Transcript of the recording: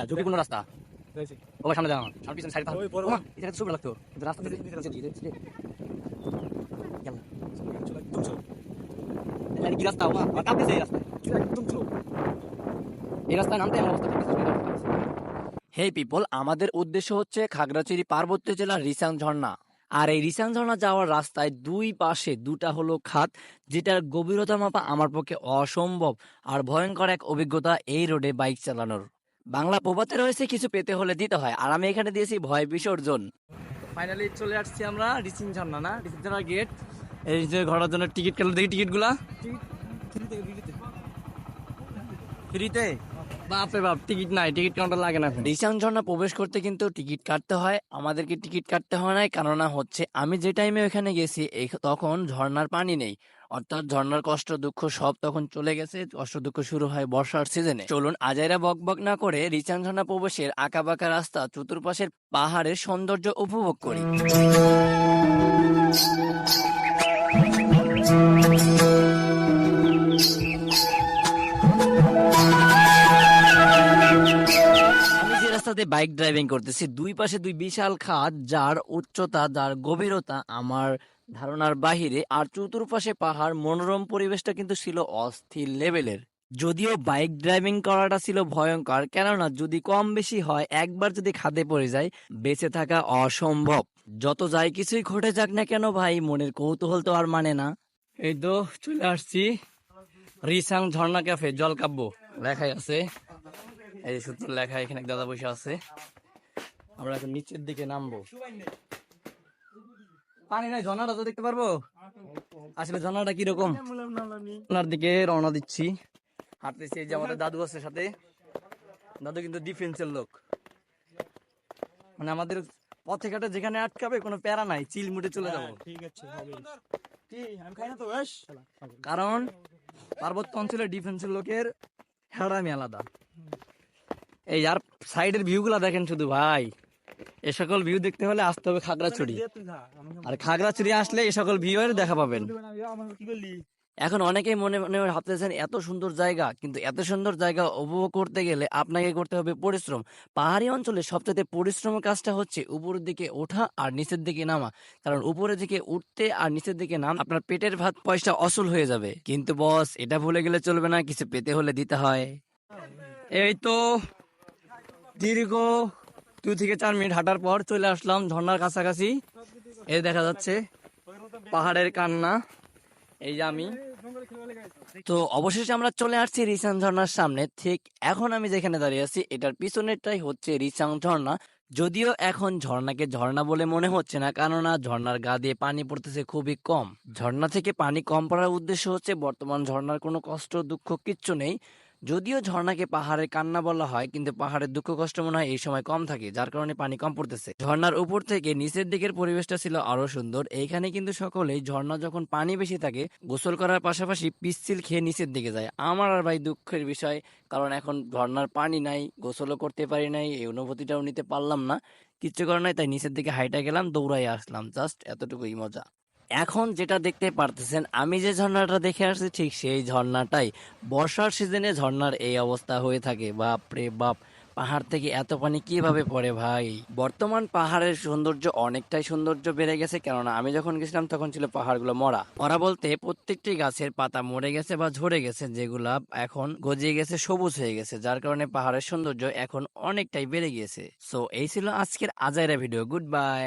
ঝুঁকিপূর্ণ রাস্তা। বাবা সামনে যাও, আমার পিছনে সাইড এটা তো সুন্দর লাগতো, কিন্তু রাস্তা কি রাস্তা আমার কাঁপতেছে এই রাস্তায়, একদম স্লো। এই রাস্তায় নামতে আমার অবস্থা হে পিপল, আমাদের উদ্দেশ্য হচ্ছে খাগড়াছড়ি পার্বত্য জেলার রিসাং ঝর্ণা। আর এই রিসাং ঝর্ণা যাওয়ার রাস্তায় দুই পাশে দুটা হলো খাত, যেটার গভীরতা মাপা আমার পক্ষে অসম্ভব আর ভয়ঙ্কর এক অভিজ্ঞতা এই রোডে বাইক চালানোর। বাংলা প্রবাদে রয়েছে কিছু পেতে হলে দিতে হয়, আর আমি এখানে দিয়েছি ভয় বিসর্জন। ফাইনালি চলে আসছি আমরা রিসিং ঝর্ণা, না রিসিং ঝর্ণার গেট। এই যে ঘোরার জন্য টিকিট কাটলো, দেখি টিকিট গুলা ফ্রিতে। বাপরে বাপ, টিকিট নাই, টিকিট কাউন্টার লাগে না। রিসাং ঝর্ণা প্রবেশ করতে কিন্তু টিকিট কাটতে হয়, আমাদেরকে টিকিট কাটতে হয় নাই, কেননা হচ্ছে আমি যে টাইমে ওখানে গেছি তখন ঝর্ণার পানি নেই, অর্থাৎ ঝর্ণার কষ্ট দুঃখ সব তখন চলে গেছে। কষ্ট দুঃখ শুরু হয় বর্ষার সিজনে। চলুন আজাইরা বক বক না করে রিসাং ঝর্ণা প্রবেশের আঁকাবাঁকা রাস্তা, চতুর্পাশের পাহাড়ের সৌন্দর্য উপভোগ করি। আমি যে রাস্তাতে বাইক ড্রাইভিং করতেছি, দুই পাশে দুই বিশাল খাদ, যার উচ্চতা যার গভীরতা আমার ধারণার বাহিরে, আর চতুর্পাশে পাহাড়। মনোরম পরিবেশটা কিন্তু ছিল অস্থির লেভেলের। যদিও বাইক ড্রাইভিং করাটা ছিল ভয়ঙ্কর, কেননা যদি কম বেশি হয়, একবার যদি খাদে পড়ে যায়, বেঁচে থাকা অসম্ভব। যত যাই কিছুই ঘটে যাক না কেন ভাই, মনের কৌতূহল তো আর মানে না। এই তো চলে আসছি রিসাং ঝর্ণা ক্যাফে, জল কাব্য লেখাই আছে, এই যে সূত্র লেখা, এখানে এক দাদা বসে আছে। আমরা এখন নিচের দিকে নামবো। পানি নাই, ঝর্ণাটা তো দেখতে পারবো আসলে ঝর্ণাটা কিরকম, ওনার দিকে রওনা দিচ্ছি। হাঁটতেছি, এই যে আমাদের দাদু আছে সাথে, দাদু কিন্তু ডিফেন্সের লোক, মানে আমাদের পথে ঘাটে যেখানে আটকাবে কোনো প্যারা নাই, চিল মুটে চলে যাবো। কারণ পার্বত্য অঞ্চলে ডিফেন্সের লোকের হেরামি আলাদা। এই আর সাইডের ভিউ গুলা দেখেন শুধু ভাই, এ সকল ভিউ দেখতে হলে আসতে হবে খাগড়াছড়ি, আর খাগড়াছড়ি আসলে এ সকল ভিউ এর দেখা পাবেন। এখন অনেকেই মনে মনে ভাবতেছেন এত সুন্দর জায়গা, কিন্তু এত সুন্দর জায়গা উপভোগ করতে গেলে আপনাকে করতে হবে পরিশ্রম। পাহাড়ি অঞ্চলে সবচেয়ে পরিশ্রমের কাজটা হচ্ছে উপরের দিকে ওঠা আর নিচের দিকে নামা, কারণ উপরের দিকে উঠতে আর নিচের দিকে নাম আপনার পেটের ভাত পয়সা অসুল হয়ে যাবে। কিন্তু বস, এটা ভুলে গেলে চলবে না, কিছু পেতে হলে দিতে হয়। এই তো দীর্ঘ 2 থেকে 4 মিনিট হাঁটার পর চলে আসলাম ঝর্ণার কাছাকাছি। এই দেখা যাচ্ছে পাহাড়ের কান্না, এই যে আমি। তো অবশেষে আমরা চলে আসছি রিসাং ঝর্ণার সামনে। ঠিক এখন আমি যেখানে দাঁড়িয়ে আছি, এটার পিছনেরটাই হচ্ছে রিসাং ঝর্ণা। যদিও এখন ঝর্ণাকে ঝর্ণা বলে মনে হচ্ছে না, কেননা ঝর্ণার গা দিয়ে পানি পড়তেছে খুবই কম। ঝর্ণা থেকে পানি কম পড়ার উদ্দেশ্য হচ্ছে বর্তমান ঝর্ণার কোনো কষ্ট দুঃখ কিচ্ছু নেই। যদিও ঝর্ণাকে পাহাড়ের কান্না বলা হয়, কিন্তু পাহাড়ের দুঃখ কষ্ট মনে হয় এই সময় কম থাকে, যার কারণে পানি কম পড়তেছে। ঝর্ণার উপর থেকে নিচের দিকের পরিবেশটা ছিল আরো সুন্দর। এইখানে কিন্তু সকলেই ঝর্ণা যখন পানি বেশি থাকে গোসল করার পাশাপাশি পিচ্ছিল খেয়ে নিচের দিকে যায়। আমার আর ভাই দুঃখের বিষয়, কারণ এখন ঝর্ণার পানি নাই, গোসলও করতে পারি নাই, এই অনুভূতিটাও নিতে পারলাম না। কিচ্ছু করার নাই, তাই নিচের দিকে হাইটা গেলাম, দৌড়াই আসলাম, জাস্ট এতটুকুই মজা। এখন যেটা দেখতে পারতেছেন, আমি যে ঝর্ণাটা দেখে আসছি ঠিক সেই ঝর্ণাটাই। বর্ষার সিজনে ঝর্ণার এই অবস্থা হয়ে থাকে। বাপ রে বাপ, পাহাড় থেকে এত পানি কিভাবে পড়ে ভাই। বর্তমান পাহাড়ের সৌন্দর্য অনেকটাই সৌন্দর্য বেড়ে গেছে, কেননা আমি যখন গেছিলাম তখন ছিল পাহাড়গুলো মরা মরা বলতে প্রত্যেকটি গাছের পাতা মরে গেছে বা ঝরে গেছে, যেগুলা এখন গজিয়ে গেছে, সবুজ হয়ে গেছে, যার কারণে পাহাড়ের সৌন্দর্য এখন অনেকটাই বেড়ে গিয়েছে। সো এই ছিল আজকের আজাইরা ভিডিও। Good bye.